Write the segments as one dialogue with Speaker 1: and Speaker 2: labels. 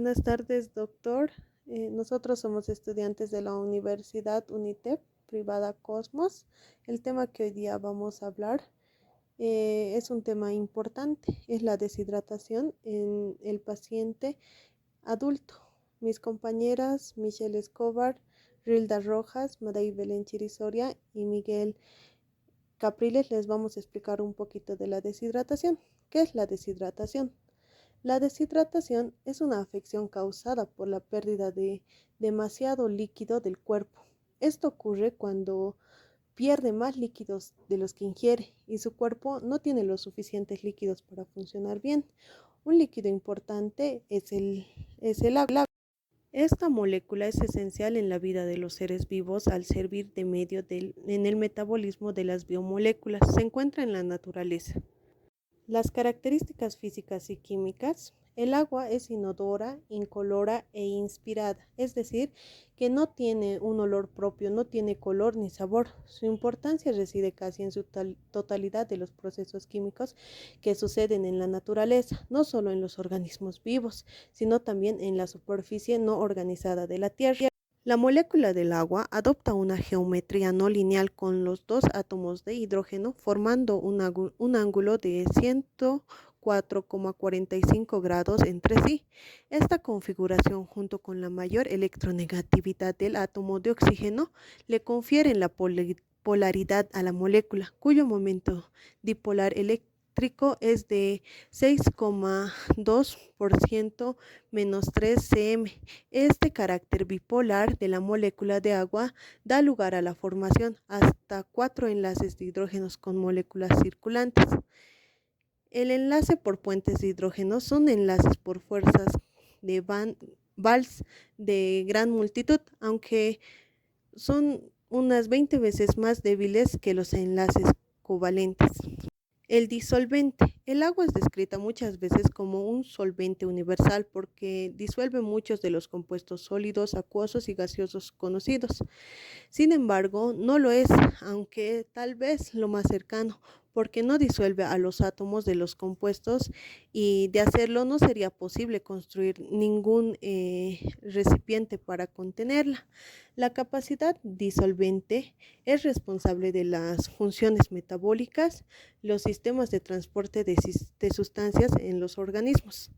Speaker 1: Buenas tardes, doctor. Nosotros somos estudiantes de la Universidad UNITEP, privada Cosmos. El tema que hoy día vamos a hablar es un tema importante, es la deshidratación en el paciente adulto. Mis compañeras Michelle Escobar, Rilda Rojas, Maday Belén Chirisoria y Miguel Capriles les vamos a explicar un poquito de la deshidratación. ¿Qué es la deshidratación? La deshidratación es una afección causada por la pérdida de demasiado líquido del cuerpo. Esto ocurre cuando pierde más líquidos de los que ingiere y su cuerpo no tiene los suficientes líquidos para funcionar bien. Un líquido importante es el agua. Esta molécula es esencial en la vida de los seres vivos al servir de medio en el metabolismo de las biomoléculas. Se encuentra en la naturaleza. Las características físicas y químicas. El agua es inodora, incolora e inspirada, es decir, que no tiene un olor propio, no tiene color ni sabor. Su importancia reside casi en su totalidad de los procesos químicos que suceden en la naturaleza, no solo en los organismos vivos, sino también en la superficie no organizada de la Tierra. La molécula del agua adopta una geometría no lineal con los dos átomos de hidrógeno formando un ángulo de 104,45 grados entre sí. Esta configuración, junto con la mayor electronegatividad del átomo de oxígeno, le confieren la polaridad a la molécula, cuyo momento dipolar eléctrico es de 6,2% menos 3 cm. Este carácter bipolar de la molécula de agua da lugar a la formación hasta 4 enlaces de hidrógenos con moléculas circulantes. El enlace por puentes de hidrógeno son enlaces por fuerzas de Valls de gran multitud, aunque son unas 20 veces más débiles que los enlaces covalentes. El disolvente. El agua es descrita muchas veces como un solvente universal porque disuelve muchos de los compuestos sólidos, acuosos y gaseosos conocidos. Sin embargo, no lo es, aunque tal vez lo más cercano, porque no disuelve a los átomos de los compuestos y de hacerlo no sería posible construir ningún recipiente para contenerla. La capacidad disolvente es responsable de las funciones metabólicas, los sistemas de transporte de sustancias en los organismos.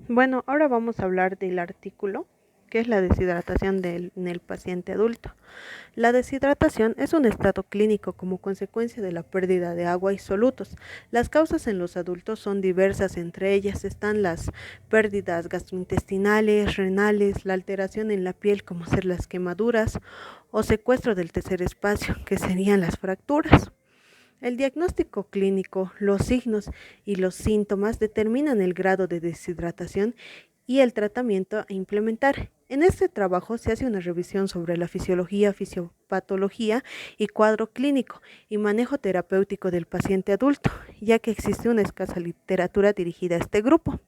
Speaker 1: Bueno, ahora vamos a hablar del artículo, que es la deshidratación en el paciente adulto. La deshidratación es un estado clínico como consecuencia de la pérdida de agua y solutos. Las causas en los adultos son diversas, entre ellas están las pérdidas gastrointestinales, renales, la alteración en la piel como ser las quemaduras o secuestro del tercer espacio, que serían las fracturas. El diagnóstico clínico, los signos y los síntomas determinan el grado de deshidratación y el tratamiento a implementar. En este trabajo se hace una revisión sobre la fisiología, fisiopatología y cuadro clínico y manejo terapéutico del paciente adulto, ya que existe una escasa literatura dirigida a este grupo.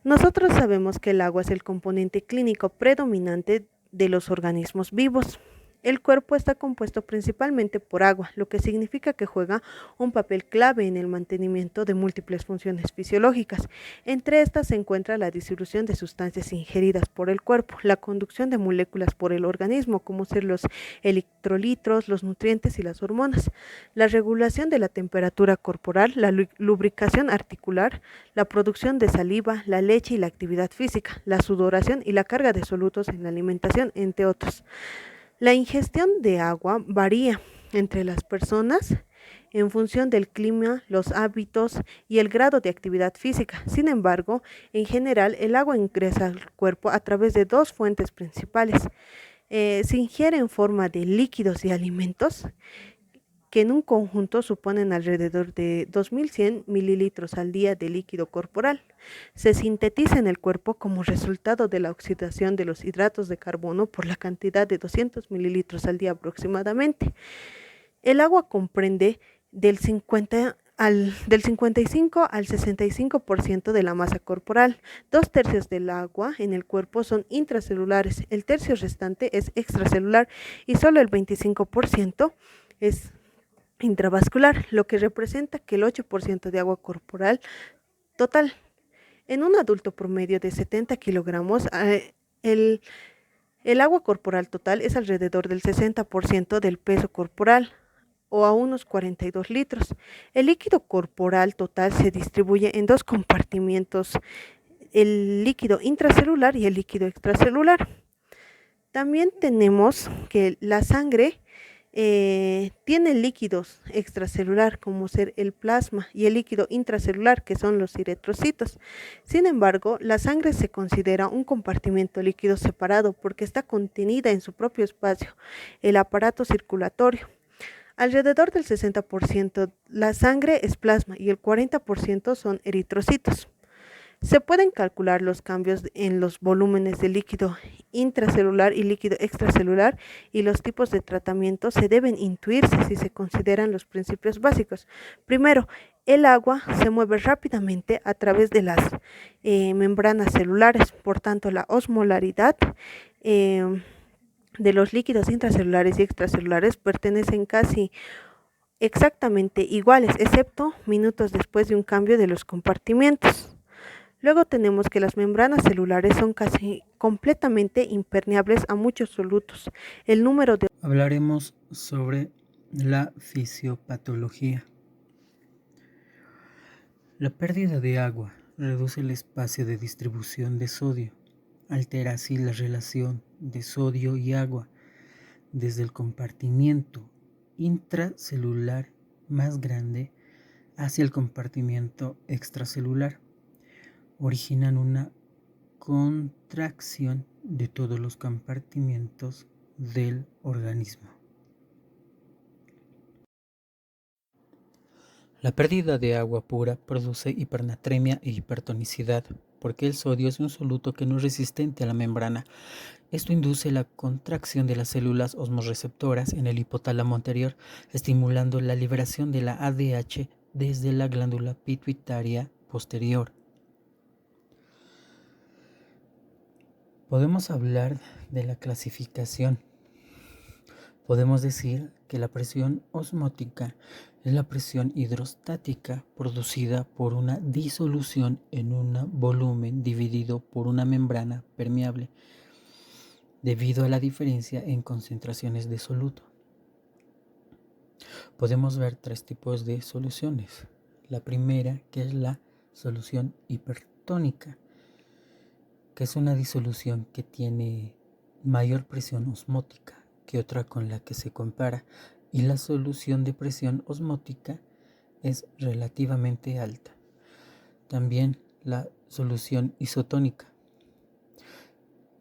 Speaker 1: Nosotros sabemos que el agua es el componente clínico predominante de los organismos vivos. El cuerpo está compuesto principalmente por agua, lo que significa que juega un papel clave en el mantenimiento de múltiples funciones fisiológicas. Entre estas se encuentra la distribución de sustancias ingeridas por el cuerpo, la conducción de moléculas por el organismo, como ser los electrolitos, los nutrientes y las hormonas, la regulación de la temperatura corporal, la lubricación articular, la producción de saliva, la leche y la actividad física, la sudoración y la carga de solutos en la alimentación, entre otros. La ingestión de agua varía entre las personas en función del clima, los hábitos y el grado de actividad física. Sin embargo, en general, el agua ingresa al cuerpo a través de dos fuentes principales. Se ingiere en forma de líquidos y alimentos, que en un conjunto suponen alrededor de 2.100 mililitros al día de líquido corporal. Se sintetiza en el cuerpo como resultado de la oxidación de los hidratos de carbono por la cantidad de 200 mililitros al día aproximadamente. El agua comprende del 55 al 65% de la masa corporal. 2/3 del agua en el cuerpo son intracelulares, el tercio restante es extracelular y solo el 25% es intravascular, lo que representa que el 8% de agua corporal total. En un adulto promedio de 70 kilogramos, el, el agua corporal total es alrededor del 60% del peso corporal o a unos 42 litros. El líquido corporal total se distribuye en dos compartimientos, el líquido intracelular y el líquido extracelular. También tenemos que la sangre tiene líquidos extracelular como ser el plasma y el líquido intracelular que son los eritrocitos. Sin embargo, la sangre se considera un compartimento líquido separado porque está contenida en su propio espacio, el aparato circulatorio. Alrededor del 60% la sangre es plasma y el 40% son eritrocitos. Se pueden calcular los cambios en los volúmenes de líquido intracelular y líquido extracelular y los tipos de tratamiento se deben intuirse si se consideran los principios básicos. Primero, el agua se mueve rápidamente a través de las membranas celulares, por tanto la osmolaridad de los líquidos intracelulares y extracelulares pertenecen casi exactamente iguales, excepto minutos después de un cambio de los compartimientos. Luego tenemos que las membranas celulares son casi completamente impermeables a muchos solutos. El número de...
Speaker 2: Hablaremos sobre la fisiopatología. La pérdida de agua reduce el espacio de distribución de sodio, altera así la relación de sodio y agua desde el compartimiento intracelular más grande hacia el compartimiento extracelular. Originan una contracción de todos los compartimientos del organismo. La pérdida de agua pura produce hipernatremia e hipertonicidad, porque el sodio es un soluto que no es resistente a la membrana. Esto induce la contracción de las células osmorreceptoras en el hipotálamo anterior, estimulando la liberación de la ADH desde la glándula pituitaria posterior. Podemos hablar de la clasificación. Podemos decir que la presión osmótica es la presión hidrostática producida por una disolución en un volumen dividido por una membrana permeable, debido a la diferencia en concentraciones de soluto. Podemos ver tres tipos de soluciones. La primera, que es la solución hipertónica, que es una disolución que tiene mayor presión osmótica que otra con la que se compara, y la solución de presión osmótica es relativamente alta. También la solución isotónica.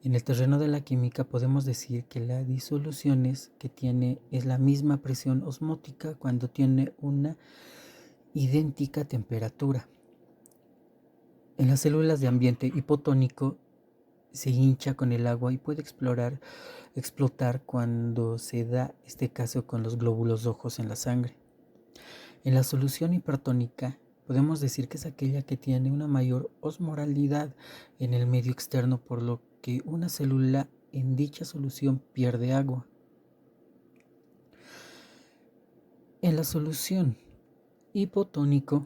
Speaker 2: En el terreno de la química podemos decir que la disoluciones que tiene es la misma presión osmótica cuando tiene una idéntica temperatura. En las células de ambiente hipotónico se hincha con el agua y puede explotar cuando se da este caso con los glóbulos rojos en la sangre. En la solución hipertónica podemos decir que es aquella que tiene una mayor osmolaridad en el medio externo, por lo que una célula en dicha solución pierde agua. En la solución hipotónico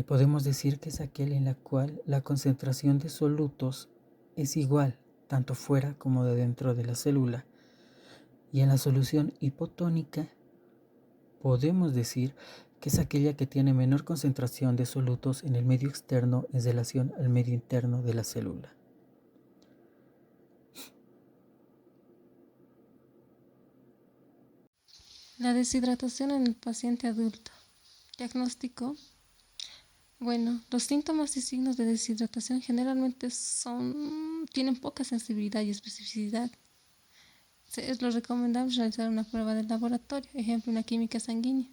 Speaker 2: podemos decir que es aquel en la cual la concentración de solutos es igual, tanto fuera como de dentro de la célula. Y en la solución hipotónica podemos decir que es aquella que tiene menor concentración de solutos en el medio externo en relación al medio interno de la célula.
Speaker 3: La deshidratación en el paciente adulto. Diagnóstico. Bueno, los síntomas y signos de deshidratación generalmente tienen poca sensibilidad y especificidad. Es lo recomendable realizar una prueba de laboratorio, ejemplo, una química sanguínea,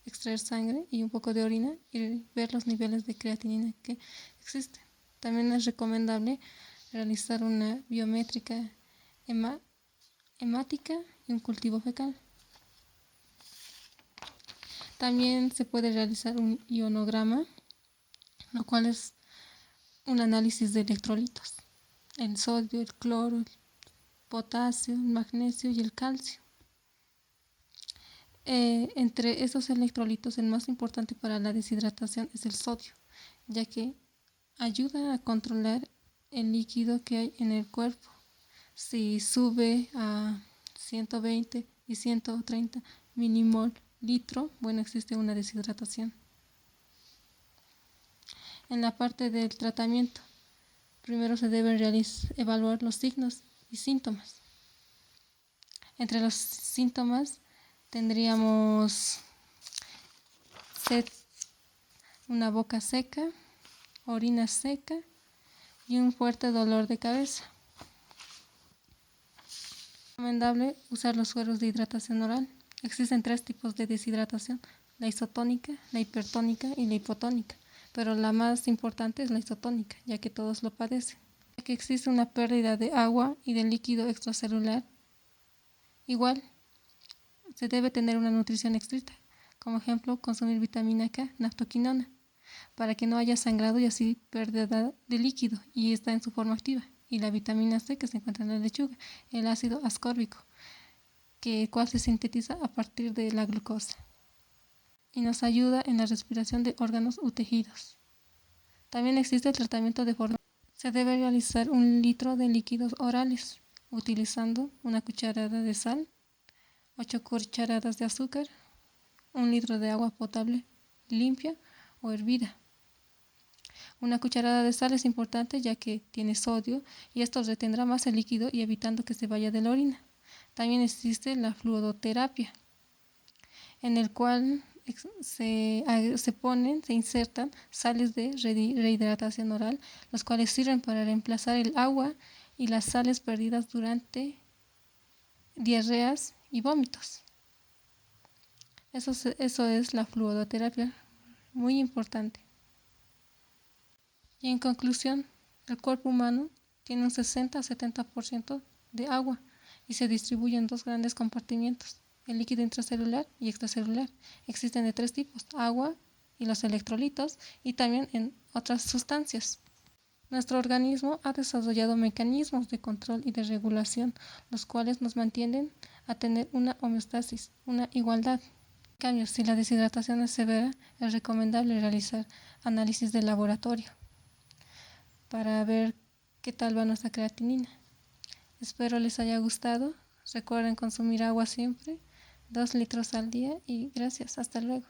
Speaker 3: extraer sangre y un poco de orina y ver los niveles de creatinina que existen. También es recomendable realizar una biométrica hemática y un cultivo fecal. También se puede realizar un ionograma, lo cual es un análisis de electrolitos, el sodio, el cloro, el potasio, el magnesio y el calcio. Entre estos electrolitos, el más importante para la deshidratación es el sodio, ya que ayuda a controlar el líquido que hay en el cuerpo. Si sube a 120 y 130 milimol litro, bueno, existe una deshidratación. En la parte del tratamiento, primero se deben evaluar los signos y síntomas. Entre los síntomas tendríamos sed, una boca seca, orina seca y un fuerte dolor de cabeza. Es recomendable usar los sueros de hidratación oral. Existen 3 tipos de deshidratación: la isotónica, la hipertónica y la hipotónica, pero la más importante es la isotónica, ya que todos lo padecen. Ya que existe una pérdida de agua y de líquido extracelular, igual se debe tener una nutrición estricta, como ejemplo consumir vitamina K, naftoquinona, para que no haya sangrado y así pérdida de líquido, y está en su forma activa. Y la vitamina C, que se encuentra en la lechuga, el ácido ascórbico, cual se sintetiza a partir de la glucosa y nos ayuda en la respiración de órganos u tejidos. También existe el tratamiento de forma. Se debe realizar 1 litro de líquidos orales utilizando una cucharada de sal, 8 cucharadas de azúcar, 1 litro de agua potable limpia o hervida. Una cucharada de sal es importante ya que tiene sodio y esto retendrá más el líquido y evitando que se vaya de la orina. También existe la fluidoterapia, en el cual se insertan sales de rehidratación oral, los cuales sirven para reemplazar el agua y las sales perdidas durante diarreas y vómitos. Eso es la fluidoterapia, muy importante. Y en conclusión, el cuerpo humano tiene un 60 a 70% de agua y se distribuye en 2 grandes compartimientos: el líquido intracelular y extracelular. Existen de 3 tipos: agua y los electrolitos, y también en otras sustancias. Nuestro organismo ha desarrollado mecanismos de control y de regulación, los cuales nos mantienen a tener una homeostasis, una igualdad. En cambio, si la deshidratación es severa, es recomendable realizar análisis de laboratorio para ver qué tal va nuestra creatinina. Espero les haya gustado. Recuerden consumir agua siempre, 2 litros al día, y gracias. Hasta luego.